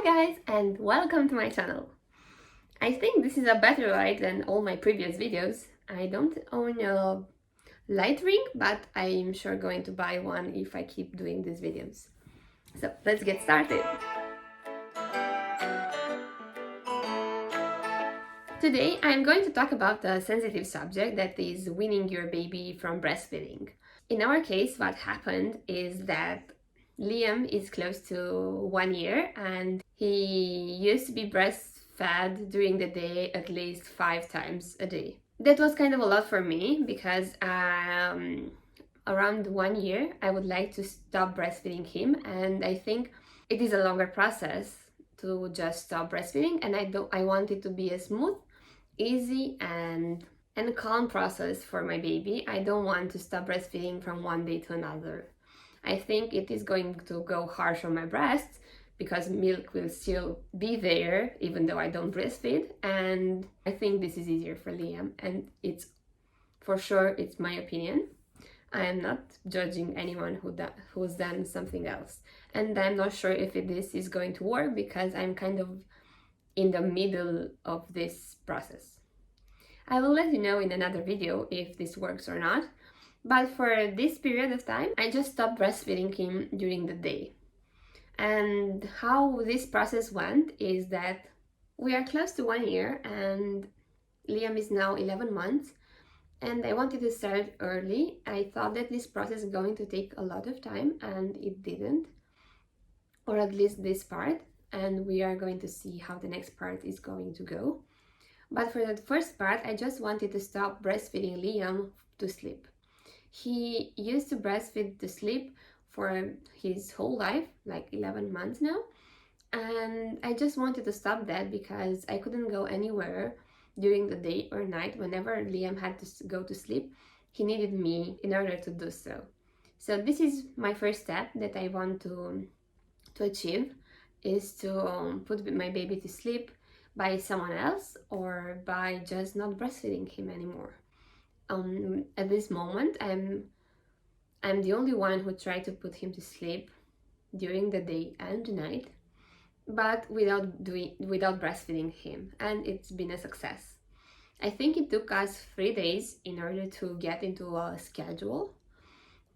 Hi guys, and welcome to my channel. I think this is a better light than all my previous videos. I don't own a light ring, but I'm sure going to buy one if I keep doing these videos. So let's get started. Today I'm going to talk about a sensitive subject, that is weaning your baby from breastfeeding. In our case, what happened is that Liam is close to 1 year and he used to be breastfed during the day at least 5 times a day. That was kind of a lot for me because around 1 year I would like to stop breastfeeding him, and I think it is a longer process to just stop breastfeeding, and I want it to be a smooth, easy and calm process for my baby. I don't want to stop breastfeeding from one day to another. I think it is going to go harsh on my breasts because milk will still be there even though I don't breastfeed, and I think this is easier for Liam, and it's for sure, it's my opinion. I am not judging anyone who's done something else, and I'm not sure if this is going to work because I'm kind of in the middle of this process. I will let you know in another video if this works or not, but for this period of time I just stopped breastfeeding him during the day. And how this process went is that we are close to 1 year and Liam is now 11 months, and I wanted to start early. I thought that this process is going to take a lot of time, and it didn't, or at least this part, and we are going to see how the next part is going to go. But for the first part, I just wanted to stop breastfeeding Liam to sleep. He used to breastfeed to sleep for his whole life, like 11 months now, and I just wanted to stop that because I couldn't go anywhere during the day or night. Whenever Liam had to go to sleep, he needed me in order to do so. So this is my first step that I want to achieve, is to put my baby to sleep by someone else or by just not breastfeeding him anymore. At this moment, I'm the only one who tried to put him to sleep during the day and the night, but without breastfeeding him, and it's been a success. I think it took us 3 days in order to get into a schedule.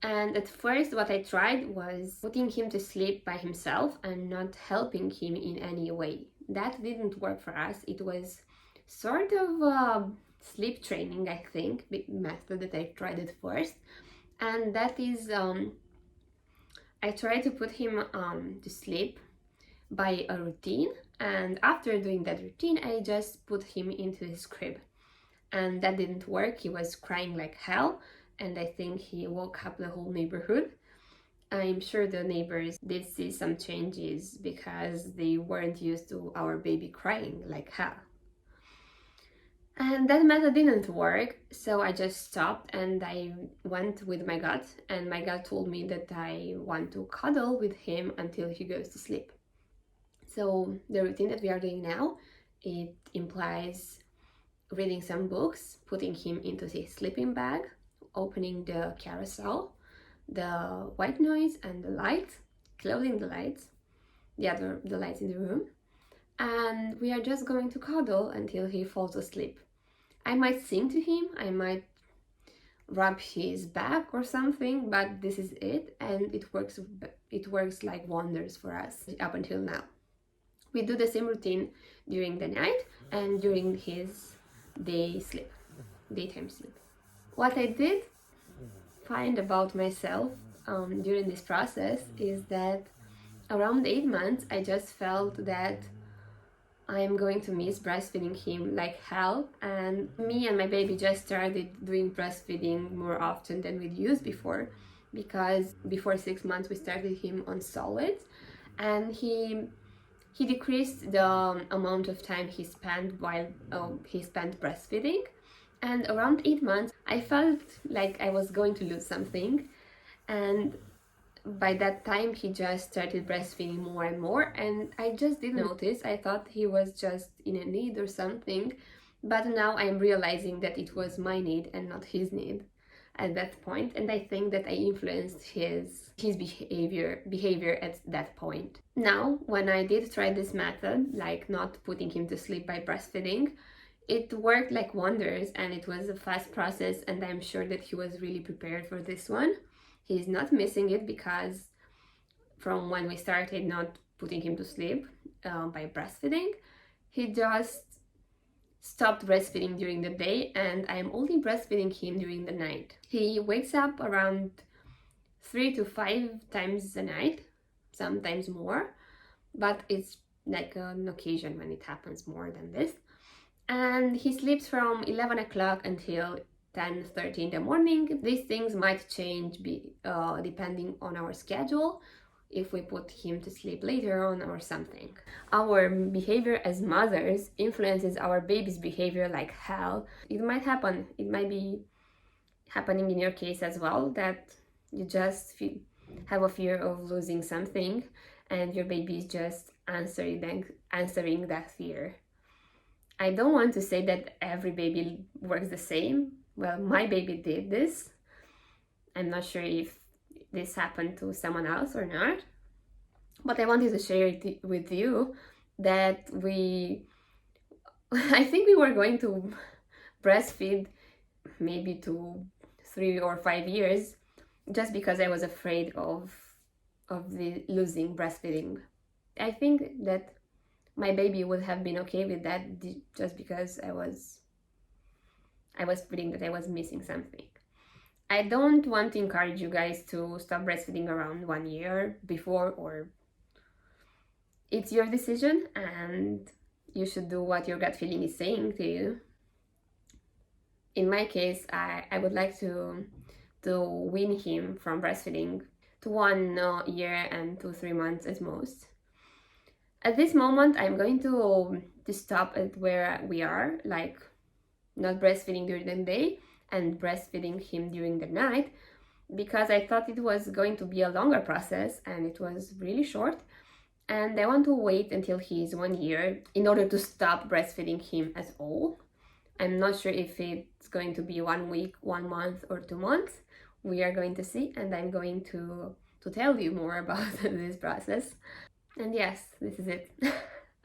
And at first what I tried was putting him to sleep by himself and not helping him in any way. That didn't work for us. It was sort of a sleep training, I think, method that I tried at first. And that is, I tried to put him to sleep by a routine. And after doing that routine, I just put him into his crib. And that didn't work. He was crying like hell, and I think he woke up the whole neighborhood. I'm sure the neighbors did see some changes because they weren't used to our baby crying like hell. And that method didn't work, so I just stopped and I went with my gut, and my gut told me that I want to cuddle with him until he goes to sleep. So the routine that we are doing now, it implies reading some books, putting him into his sleeping bag, opening the carousel, the white noise and the lights, closing the lights, the lights in the room, and we are just going to cuddle until he falls asleep. I might sing to him, I might rub his back or something, but this is it, and it works like wonders for us up until now. We do the same routine during the night and during his daytime sleep. What I did find about myself during this process is that around 8 months I just felt that I'm going to miss breastfeeding him like hell, and me and my baby just started doing breastfeeding more often than we'd used before, because before 6 months we started him on solids, and he decreased the amount of time he spent while he spent breastfeeding. And around 8 months I felt like I was going to lose something, and by that time he just started breastfeeding more and more, and I just didn't notice. I thought he was just in a need or something, but now I'm realizing that it was my need and not his need. at that point, and I think that I influenced his behavior at that point. Now, when I did try this method, like not putting him to sleep by breastfeeding, it worked like wonders, and it was a fast process, and I'm sure that he was really prepared for this one. He's not missing it, because from when we started not putting him to sleep by breastfeeding, he just stopped breastfeeding during the day, and I'm only breastfeeding him during the night. He wakes up around 3 to 5 times a night, sometimes more, but it's like an occasion when it happens more than this. And he sleeps from 11 o'clock until 10:30 in the morning. These things might change depending on our schedule, if we put him to sleep later on or something. Our behavior as mothers influences our baby's behavior like hell. It might happen, it might be happening in your case as well, that you just have a fear of losing something, and your baby is just answering that fear. I don't want to say that every baby works the same. Well, my baby did this. I'm not sure if this happened to someone else or not, but I wanted to share it with you that I think we were going to breastfeed maybe to 3 or 5 years, just because I was afraid of the losing breastfeeding. I think that my baby would have been okay with that, just because I was feeling that I was missing something. I don't want to encourage you guys to stop breastfeeding around 1 year before, or it's your decision, and you should do what your gut feeling is saying to you. In my case, I would like to wean him from breastfeeding to 1 year and 2-3 months at most. At this moment, I'm going to stop at where we are, like not breastfeeding during the day and breastfeeding him during the night, because I thought it was going to be a longer process, and it was really short. And I want to wait until he's 1 year in order to stop breastfeeding him at all. I'm not sure if it's going to be 1 week, 1 month, or 2 months. We are going to see, and I'm going to tell you more about this process. And yes, this is it.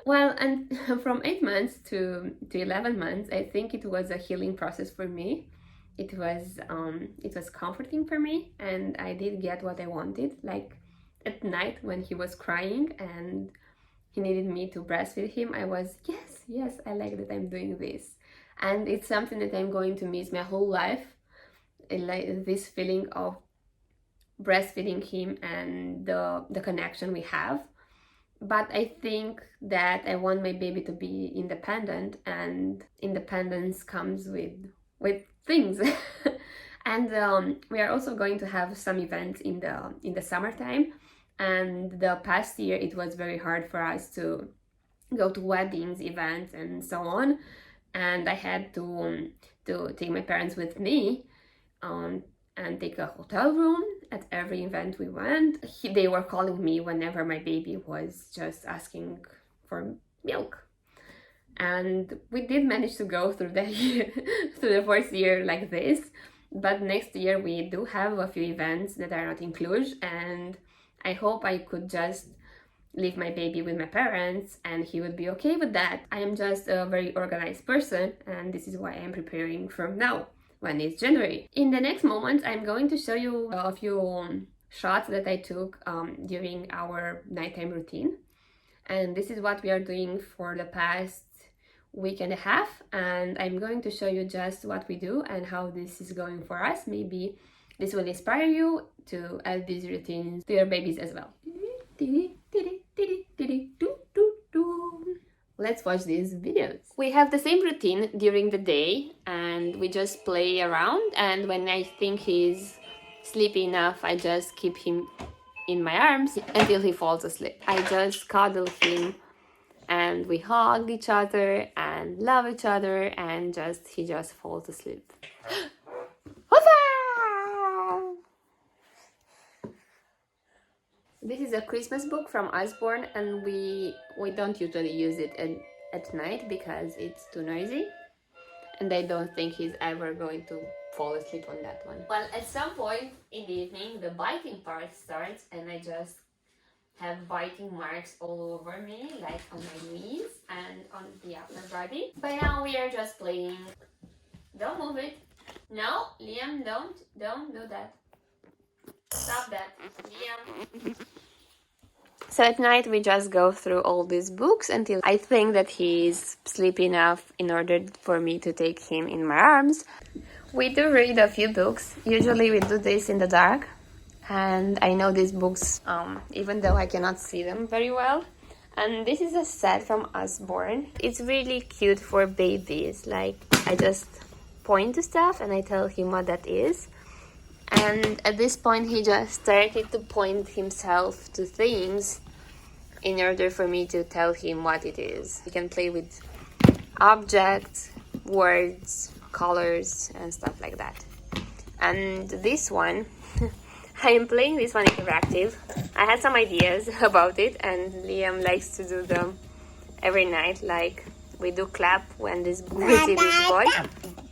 Well, and from 8 months to 11 months, I think it was a healing process for me. It was comforting for me, and I did get what I wanted. Like at night when he was crying and he needed me to breastfeed him, I was, yes, I like that I'm doing this. And it's something that I'm going to miss my whole life, like this feeling of breastfeeding him and the connection we have. But I think that I want my baby to be independent, and independence comes with things. And we are also going to have some events in the summertime. And the past year it was very hard for us to go to weddings, events, and so on. And I had to take my parents with me, and take a hotel room at every event we went. They were calling me whenever my baby was just asking for milk. And we did manage to go through the year, through the first year like this. But next year we do have a few events that are not in Cluj, and I hope I could just leave my baby with my parents and he would be okay with that. I am just a very organized person, and this is why I'm preparing from now, when it's January. In the next moment, I'm going to show you a few shots that I took during our nighttime routine. And this is what we are doing for the past week and a half. And I'm going to show you just what we do and how this is going for us. Maybe this will inspire you to add these routines to your babies as well. Let's watch these videos. We have the same routine during the day, and we just play around, and when I think he's sleepy enough, I just keep him in my arms until he falls asleep. I just cuddle him, and we hug each other and love each other, and he just falls asleep. This is a Christmas book from Osborne, and we don't usually use it at night because it's too noisy, and I don't think he's ever going to fall asleep on that one. Well, at some point in the evening, the biting part starts, and I just have biting marks all over me, like on my knees and on the upper body. By now we are just playing. Don't move it. No, Liam, don't do that. Stop that, Liam. So at night we just go through all these books until I think that he's sleepy enough in order for me to take him in my arms. We do read a few books. Usually we do this in the dark. And I know these books, even though I cannot see them very well. And this is a set from Usborne. It's really cute for babies. Like, I just point to stuff and I tell him what that is. And at this point, he just started to point himself to things in order for me to tell him what it is. He can play with objects, words, colors, and stuff like that. And this one, I am playing this one interactive. I had some ideas about it, and Liam likes to do them every night. Like, we do clap when we see this boy.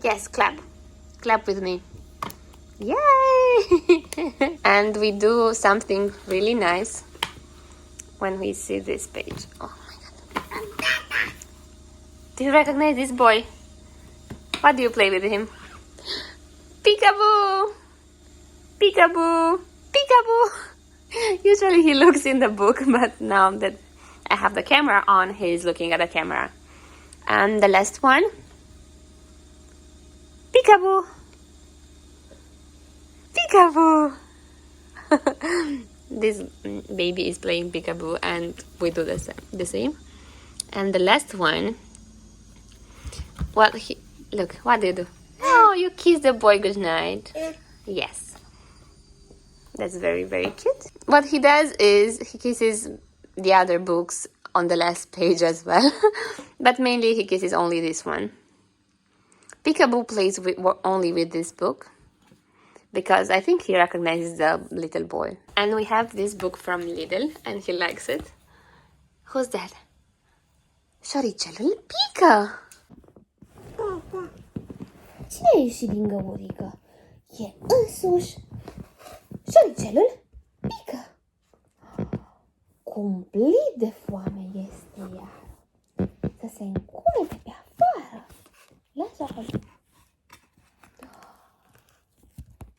Yes, clap. Clap with me. Yay! And we do something really nice when we see this page. Oh my god. Do you recognize this boy? What do you play with him? Peekaboo! Peekaboo! Peekaboo! Usually he looks in the book, but now that I have the camera on, he's looking at the camera. And the last one. Peekaboo! Peekaboo! This baby is playing peekaboo and we do the same. And the last one, well, look, what do you do? Oh, you kiss the boy goodnight. Yes. That's very, very cute. What he does is he kisses the other books on the last page as well. But mainly he kisses only this one. Peekaboo plays only with this book, because I think he recognizes the little boy. And we have this book from Lidl, and he likes it. Who's that? Șoricelul pică! Cine a ieșit din găurică? E însuși șoricelul pică. Cumplit de foame este iar. Să se înculte pe afară. Lasă acolo.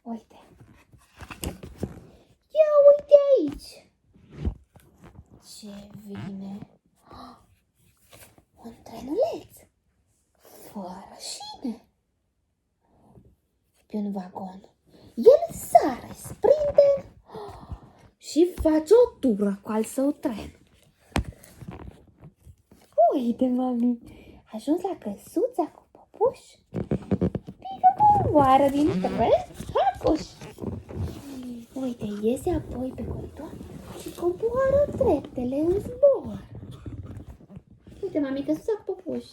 Uite. Ia uite aici. Ce vine? Un trenuleț. Fără șine. Pe un vagon. El sare, sprinte și face o tură cu al său tren. Uite, mami, a ajuns la căsuța cu păpuș. Pică coboară din tren, hacuș. Uite, iese apoi pe coridor și coboară treptele în zbor. Uite, mami, căsuța cu păpuș.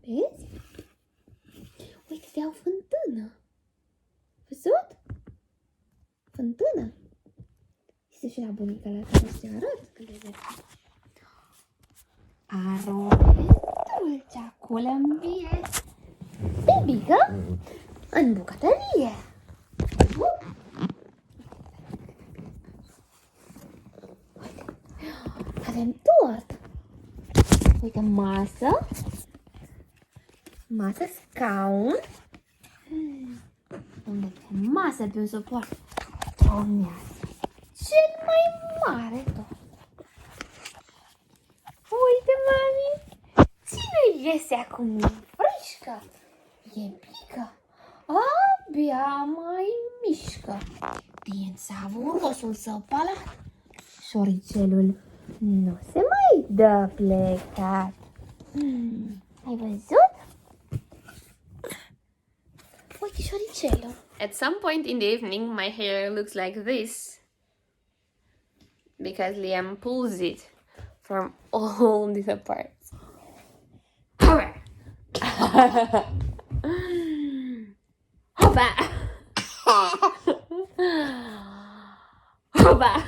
Vezi? Uite, se iau fântână. Văzut? Fântână. Se și la bunica la care se arăt când le vezi. Arome dulceacul îmbie. Bebică în bucătărie. Uite, avem tort. Uite, masă. Masă, scaun. Unde pe masă, pe un suport, o mează. Cel mai mare tort. Uite, mami, cine iese acum în frișcă? E pică, abia mai mișcă. Din savurosul său palat, șoricelul nu se mai dă plecat. Ai văzut? Uite, șoricelul. At some point in the evening, my hair looks like this because Liam pulls it from all these parts. Hoba! Hoba!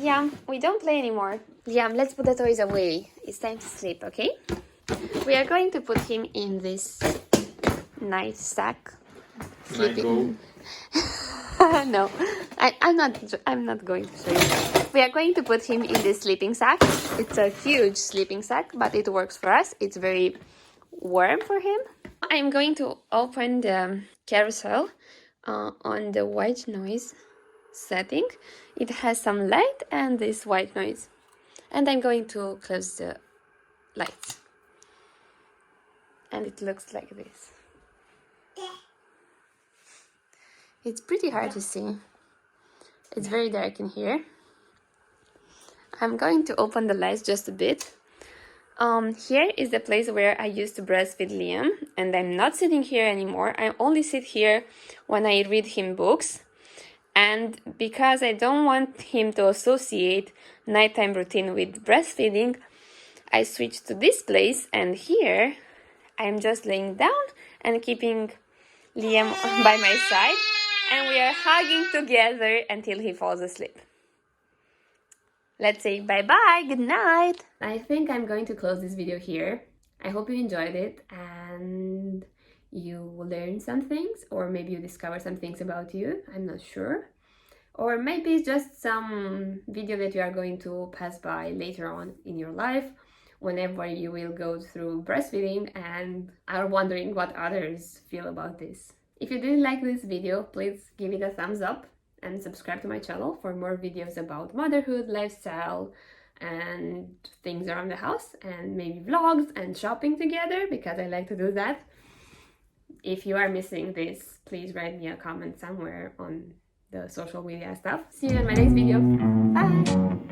Liam, we don't play anymore. Liam, let's put the toys away. It's time to sleep, okay? We are going to put him in this night sack. Sleeping. No, I'm not going to show you. We are going to put him in this sleeping sack. It's a huge sleeping sack, but it works for us. It's very warm for him. I'm going to open the carousel on the white noise setting. It has some light and this white noise. And I'm going to close the lights. And it looks like this. It's pretty hard to see. It's very dark in here. I'm going to open the lights just a bit. Here is the place where I used to breastfeed Liam, and I'm not sitting here anymore. I only sit here when I read him books. And because I don't want him to associate nighttime routine with breastfeeding, I switched to this place, and here I'm just laying down and keeping Liam by my side, and we are hugging together until he falls asleep. Let's say bye-bye, good night. I think I'm going to close this video here. I hope you enjoyed it and you learned some things, or maybe you discovered some things about you, I'm not sure. Or maybe it's just some video that you are going to pass by later on in your life, whenever you will go through breastfeeding and are wondering what others feel about this. If you did like this video, please give it a thumbs up and subscribe to my channel for more videos about motherhood, lifestyle, and things around the house, and maybe vlogs and shopping together, because I like to do that. If you are missing this, please write me a comment somewhere on the social media stuff. See you in my next video. Bye!